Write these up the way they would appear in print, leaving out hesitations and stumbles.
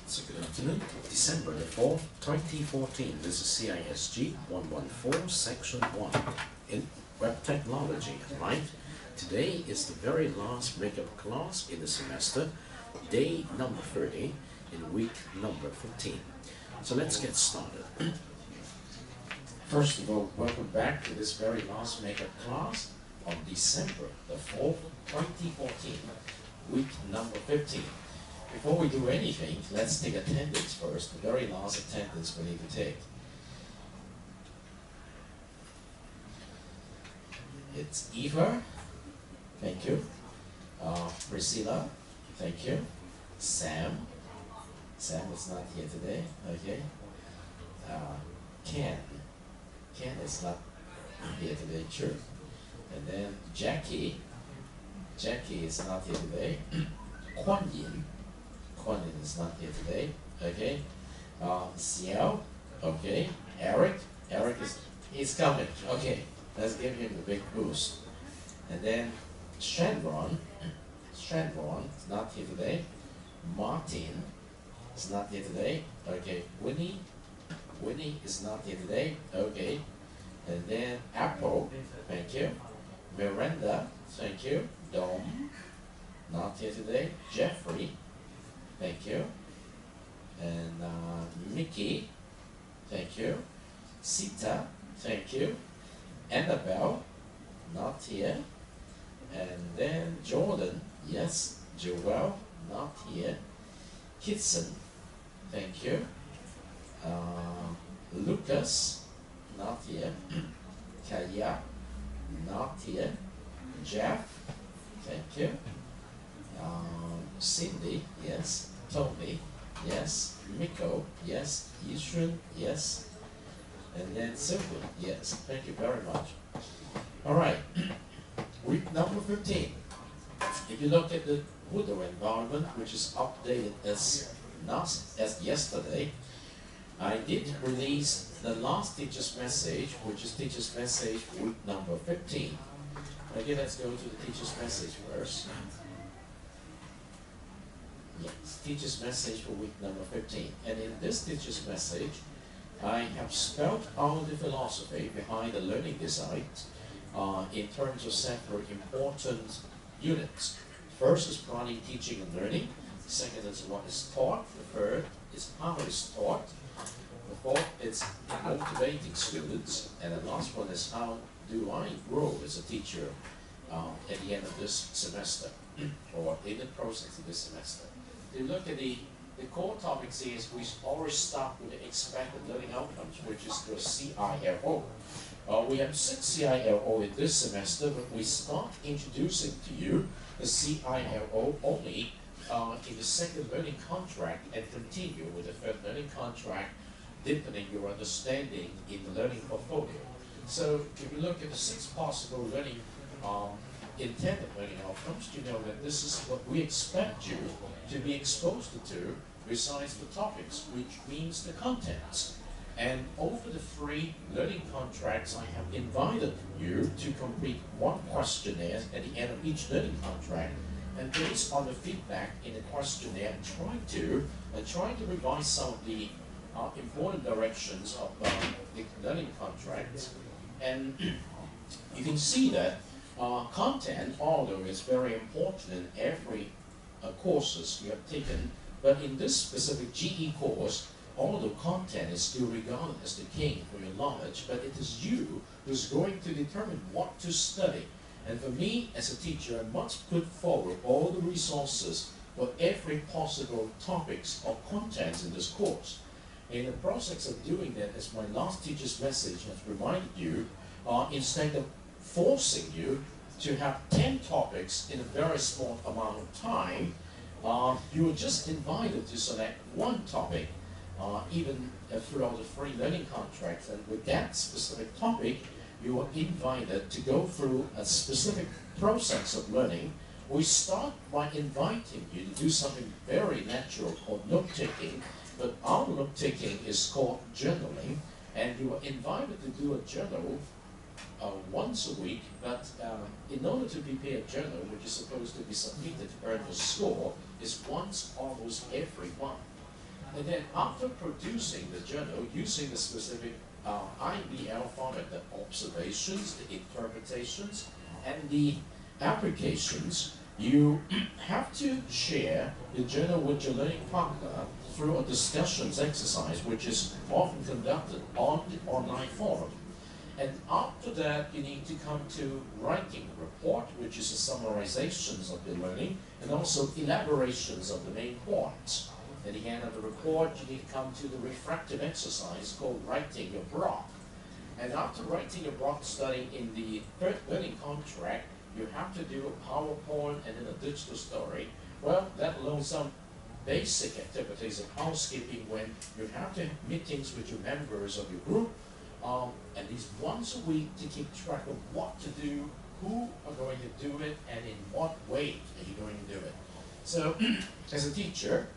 So good afternoon, December the 4th, 2014. This is CISG114, Section 1 in Web Technology. Right? Today is the very last makeup class in the semester, day number 30 in week number 15. So let's get started. First of all, welcome back to this very last makeup class on December the 4th, 2014, week number 15. Before we do anything, let's take attendance first, the very last attendance we need to take. It's Eva, thank you. Priscilla, thank you. Sam is not here today, okay. Ken is not here today, sure. And then Jackie is not here today. Kuan Yin is not here today, okay. Xiao, okay. Eric he's coming, okay. Let's give him the big boost. And then Chandron is not here today. Martin is not here today, okay. Winnie is not here today, okay. And then Apple, thank you. Miranda, thank you. Dom, not here today. Jeffrey, thank you. And Mickey, thank you. Sita, thank you. Annabelle, not here. And then Jordan, yes. Joel, not here. Kitson, thank you. Lucas, not here. Kaya, not here. Jeff, thank you. Cindy, yes. Tony, yes. Miko, yes. Yishun, yes. And then Sylvia, yes. Thank you very much. All right. Week number 15. If you look at the Moodle environment, which is updated as yesterday, I did release the last teacher's message, which is teacher's message week number 15. Okay, let's go to the teacher's message first. Yes, teacher's message for week number 15. And in this teacher's message, I have spelled out the philosophy behind the learning design in terms of several important units. First is planning, teaching, and learning. The second is what is taught. The third is how it is taught. The fourth is motivating students. And the last one is how do I grow as a teacher at the end of this semester or in the process of this semester. If you look at the core topics is we always start with the expected learning outcomes, which is the CILO. We have 6 CILO in this semester, but we start introducing to you the CILO only in the second learning contract and continue with the third learning contract, deepening your understanding in the learning portfolio. So if you look at the 6 possible learning intended learning outcomes, you know that this is what we expect you to be exposed to besides the topics, which means the contents. And over the 3 learning contracts, I have invited you to complete 1 questionnaire at the end of each learning contract, and based on the feedback in the questionnaire, try to revise some of the important directions of the learning contracts. And you can see that content, although it's very important in every courses you have taken, but in this specific GE course, although content is still regarded as the king for your knowledge, but it is you who's going to determine what to study. And for me, as a teacher, I must put forward all the resources for every possible topics or contents in this course. In the process of doing that, as my last teacher's message has reminded you, instead of forcing you to have 10 topics in a very small amount of time, you are just invited to select 1 topic, even throughout the 3 learning contracts. And with that specific topic, you are invited to go through a specific process of learning. We start by inviting you to do something very natural called note-taking, but our note-taking is called journaling, and you are invited to do a journal once a week, but in order to prepare a journal, which is supposed to be submitted to earn a score, is once almost every month. And then after producing the journal using the specific IBL format, the observations, the interpretations, and the applications, you have to share the journal with your learning partner through a discussions exercise, which is often conducted on the online forum. And after that, you need to come to writing the report, which is the summarizations of the learning, and also elaborations of the main points. At the end of the report, you need to come to the refractive exercise called writing your blog. And after writing your blog study in the third learning contract, you have to do a PowerPoint and then a digital story. Well, let alone some basic activities of housekeeping when you have to have meetings with your members of your group, at least once a week to keep track of what to do, who are going to do it, and in what way are you going to do it. So, as a teacher,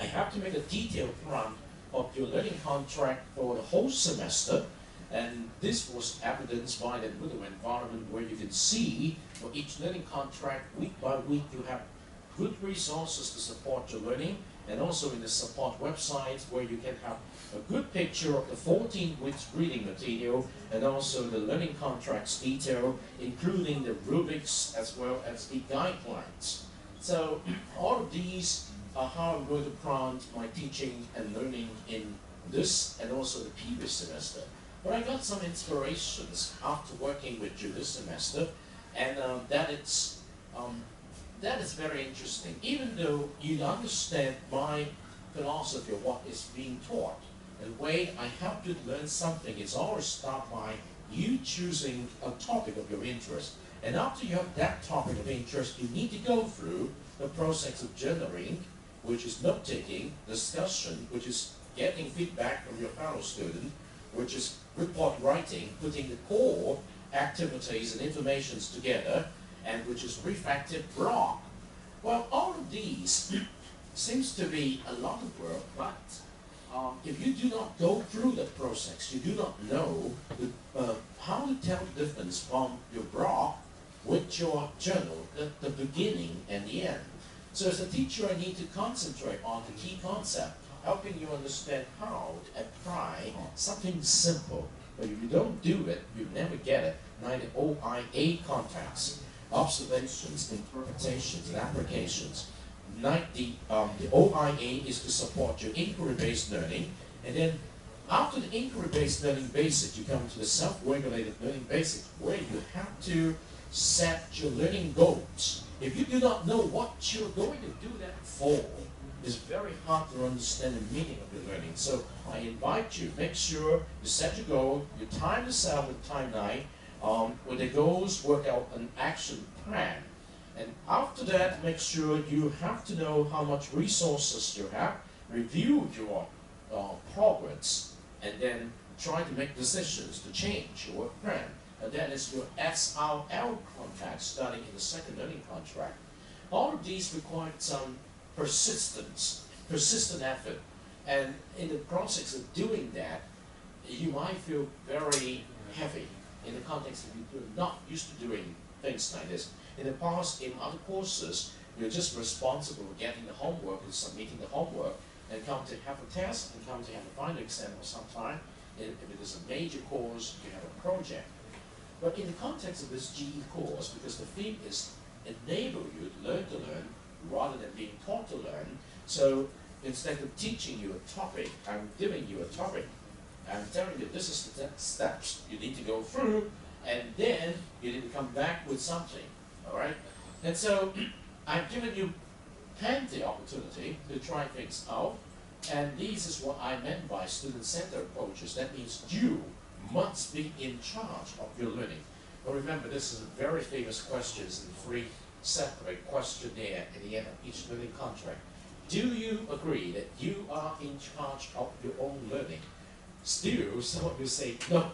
I have to make a detailed plan of your learning contract for the whole semester, and this was evidenced by the Moodle environment where you can see for each learning contract, week by week, you have good resources to support your learning, and also in the support website where you can have a good picture of the 14 weeks reading material and also the learning contracts detail, including the rubrics as well as the guidelines. So all of these are how I'm going to plan my teaching and learning in this and also the previous semester. But I got some inspirations after working with you this semester, and that is very interesting. Even though you understand my philosophy of what is being taught, and the way I help you to learn something is always start by you choosing a topic of your interest. And after you have that topic of interest, you need to go through the process of journaling, which is note-taking, discussion, which is getting feedback from your fellow student, which is report writing, putting the core activities and informations together, and which is refractive blog. Well, all of these seems to be a lot of work, but if you do not go through that process, you do not know how to tell the difference from your blog with your journal, the beginning and the end. So as a teacher, I need to concentrate on the key concept, helping you understand how to apply something simple. But if you don't do it, you never get it. Neither OIA contacts, observations, interpretations, and applications. The OIA is to support your inquiry-based learning, and then after the inquiry-based learning basics, you come to the self-regulated learning basics, where you have to set your learning goals. If you do not know what you're going to do that for, it's very hard to understand the meaning of your learning. So I invite you, make sure you set your goal, you time yourself with timeline, with the goals, work out an action plan. And after that, make sure you have to know how much resources you have, review your progress, and then try to make decisions to change your work plan. And that is your SRL contract starting in the second learning contract. All of these require some persistent effort. And in the process of doing that, you might feel very heavy in the context of you're not used to doing things like this. In the past, in other courses, you're just responsible for getting the homework and submitting the homework, and come to have a test, and come to have a final exam or sometime. If it is a major course, you have a project. But in the context of this GE course, because the theme is enable you to learn rather than being taught to learn, so instead of teaching you a topic, I'm giving you a topic. I'm telling you this is the steps you need to go through, and then you need to come back with something, all right? And so I've given you plenty opportunity to try things out, and this is what I meant by student-centered approaches. That means you must be in charge of your learning. But remember, this is a very famous question, it's a free separate questionnaire at the end of each learning contract. Do you agree that you are in charge of your own learning? Still, some of you say no.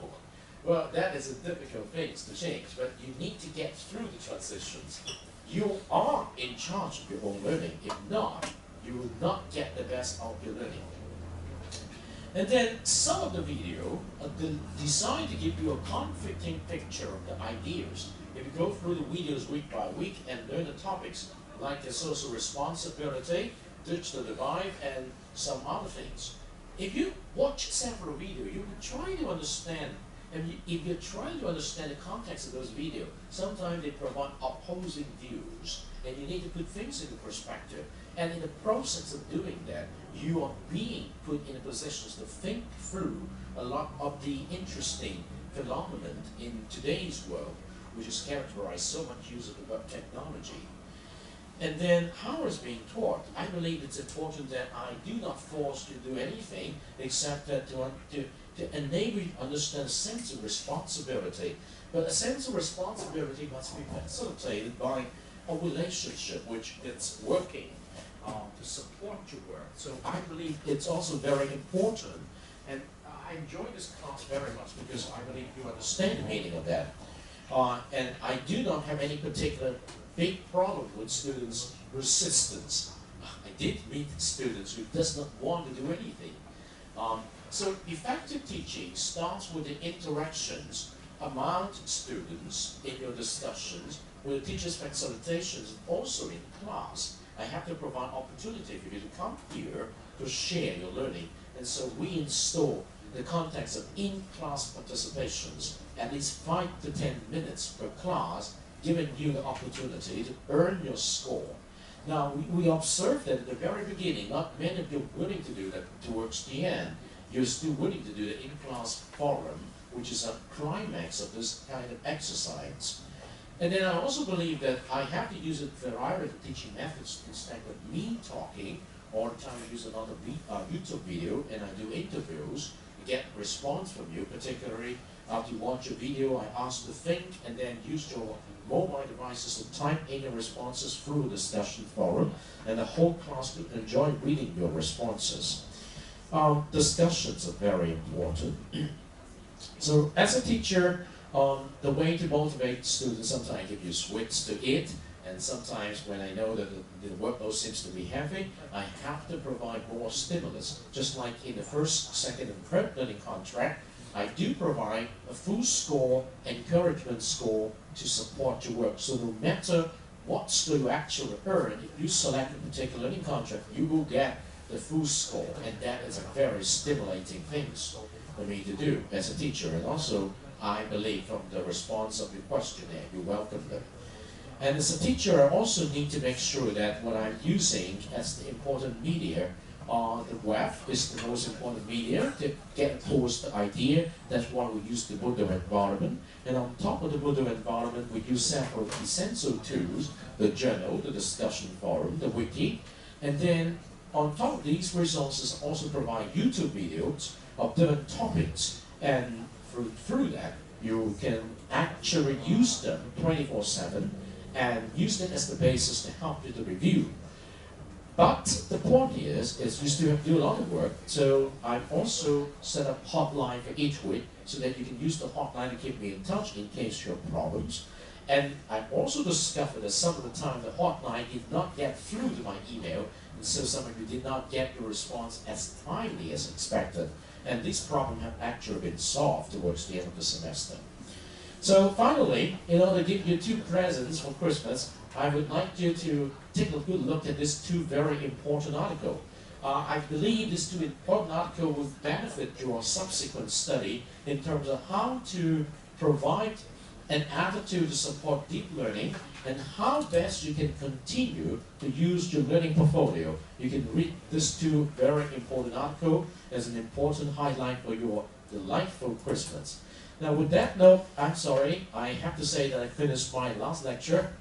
Well, that is a difficult thing to change, but you need to get through the transitions. You are in charge of your own learning. If not, you will not get the best of your learning. And then some of the video are designed to give you a conflicting picture of the ideas. If you go through the videos week by week and learn the topics like the social responsibility, digital divide, and some other things. If you watch several videos, you can try to understand, and if you're trying to understand the context of those videos, sometimes they provide opposing views, and you need to put things into perspective. And in the process of doing that, you are being put in a position to think through a lot of the interesting phenomenon in today's world, which is characterized so much use of the web technology. And then how is being taught? I believe it's important that I do not force you to do anything except that to enable you to understand a sense of responsibility. But a sense of responsibility must be facilitated by a relationship which is working to support your work. So I believe it's also very important, and I enjoy this class very much because I believe you understand the meaning of that. And I do not have any particular big problem with students' resistance. I did meet students who does not want to do anything. So effective teaching starts with the interactions among students in your discussions, with the teacher's facilitations, also in class. I have to provide opportunity for you to come here to share your learning. And so we install the context of in-class participations, at least 5 to 10 minutes per class, giving you the opportunity to earn your score. Now, we observed that at the very beginning, not many of you are willing to do that towards the end. You're still willing to do the in-class forum, which is a climax of this kind of exercise. And then I also believe that I have to use a variety of teaching methods instead of me talking. All the time I use another YouTube video and I do interviews to get response from you, particularly after you watch a video, I ask to think and then use your mobile devices to type in your responses through the discussion forum, and the whole class will enjoy reading your responses. Discussions are very important. So as a teacher, the way to motivate students, sometimes I give you switch to it, and sometimes when I know that the workload seems to be heavy, I have to provide more stimulus. Just like in the first, second, and third learning contract, I do provide a full score, encouragement score to support your work. So no matter what score you actually earn, if you select a particular learning contract, you will get the full score, and that is a very stimulating thing for me to do as a teacher. And also, I believe from the response of your questionnaire, you welcome them. And as a teacher, I also need to make sure that what I'm using as the important media, the web is the most important media to get across the idea. That's why we use the Moodle environment. And on top of the Moodle environment, we use several essential tools, the journal, the discussion forum, the wiki. And then on top of these resources, also provide YouTube videos of different topics. And through that, you can actually use them 24/7 and use them as the basis to help you to review. But the point is you still have to do a lot of work. So I've also set up hotline for each week so that you can use the hotline to keep me in touch in case you have problems. And I've also discovered that some of the time the hotline did not get through to my email, and so some of you did not get your response as timely as expected. And this problem have actually been solved towards the end of the semester. So finally, in order to give you 2 presents for Christmas, I would like you to take a good look at these 2 very important articles. I believe these 2 important articles will benefit your subsequent study in terms of how to provide an attitude to support deep learning and how best you can continue to use your learning portfolio. You can read these 2 very important articles as an important highlight for your delightful Christmas. Now with that note, I'm sorry, I have to say that I finished my last lecture,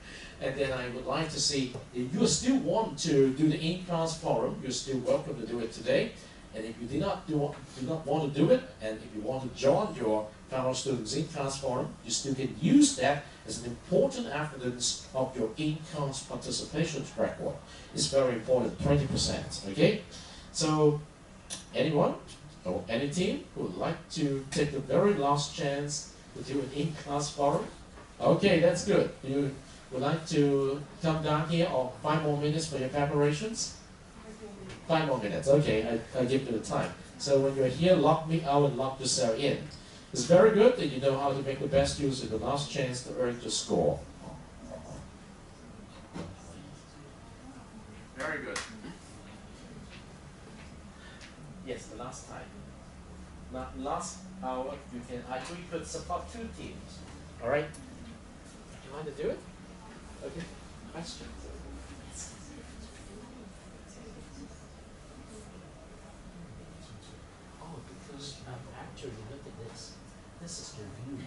and then I would like to see if you still want to do the in-class forum, you're still welcome to do it today. And if you do not want to do it, and if you want to join your fellow students in-class forum, you still can use that as an important evidence of your in-class participation record. It's very important, 20%, okay? So, anyone or any team who would like to take the very last chance to do an in-class forum? Okay, that's good. You would like to come down here, or 5 more minutes for your preparations? 5 more minutes, okay, I give you the time. So when you're here, lock me out and lock yourself in. It's very good that you know how to make the best use of the last chance to earn your score. Very good. Yes, the last time. Now, last hour, you can we could support 2 teams. All right? You want to do it? Okay. Question. Oh, because actually, look at this. This is the view.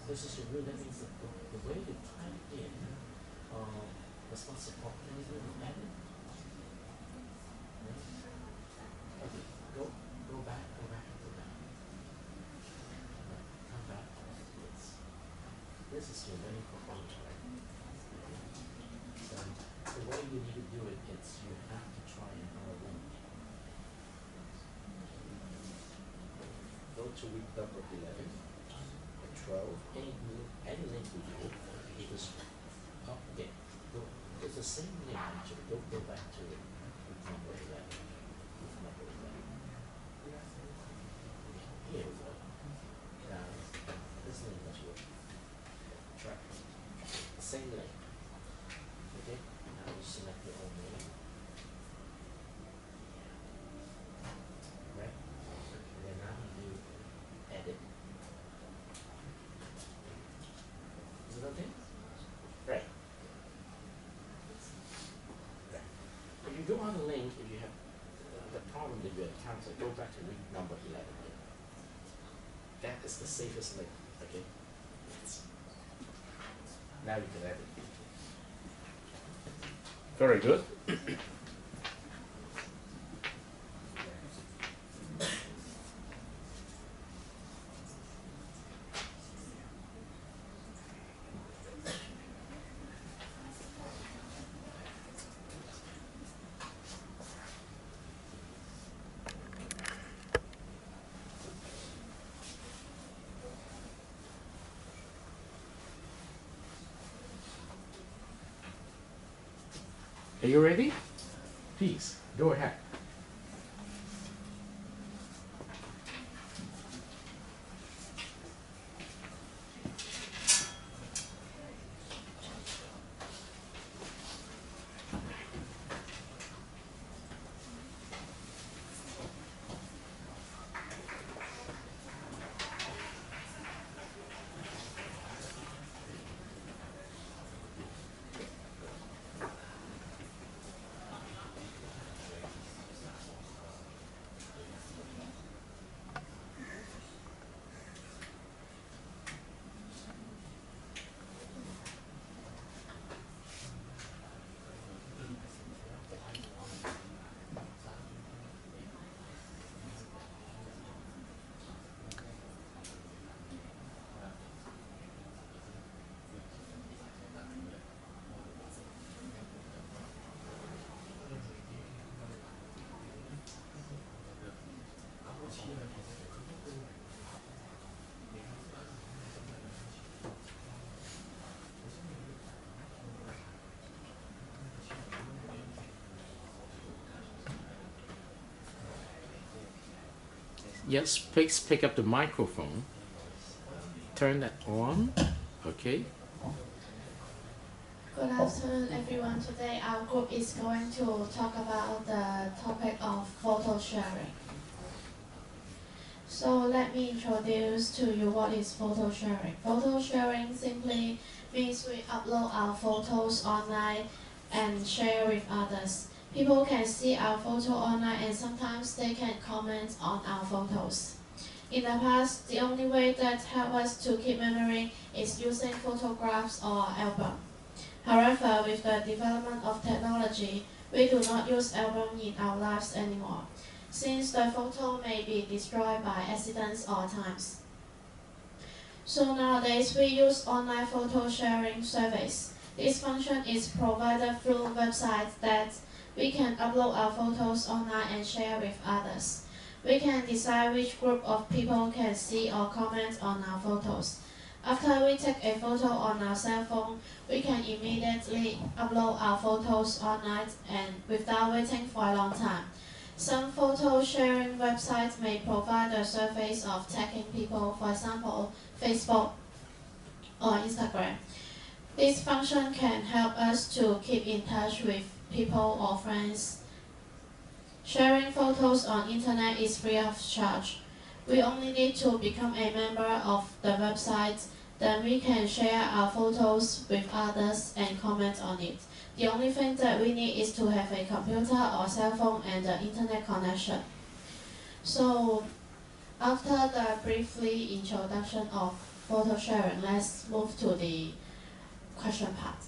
This is the view. That means that the way you type in does not support anything in edit. Okay, go back. Come back. Yes. This is your learning performance, right? So the way you need to do it is you have to try another link. Go to week number 11, 12, any link you do, because okay, it's the same link actually. Go back to week number 11. Week number 11. Here we go. Now this link is your track. Same link. Okay, now you select your own name. Right? And then now you do edit. Is it okay? Right. If you go on the link, if you have the problem that you encounter, go back to week number 11. That is the safest link. Okay? Now you can edit. Very good. Are you ready? Please, go ahead. Yes, please pick up the microphone. Turn that on. Okay. Good afternoon, everyone. Today our group is going to talk about the topic of photo sharing. So let me introduce to you what is photo sharing. Photo sharing simply means we upload our photos online and share with others. People can see our photo online and sometimes they can comment on our photos. In the past, the only way that helped us to keep memory is using photographs or album. However, with the development of technology, we do not use album in our lives anymore, since the photo may be destroyed by accidents or times. So nowadays, we use online photo sharing service. This function is provided through websites that we can upload our photos online and share with others. We can decide which group of people can see or comment on our photos. After we take a photo on our cell phone, we can immediately upload our photos online and without waiting for a long time. Some photo sharing websites may provide a service of tagging people, for example, Facebook or Instagram. This function can help us to keep in touch with people or friends Sharing photos on internet is free of charge. We only need to become a member of the website, then we can share our photos with others and comment on it. The only thing that we need is to have a computer or cell phone and the internet connection. So, after the briefly introduction of photo sharing, let's move to the question part.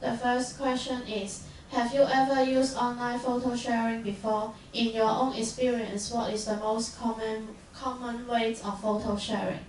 The first question is, have you ever used online photo sharing before? In your own experience, what is the most common way of photo sharing?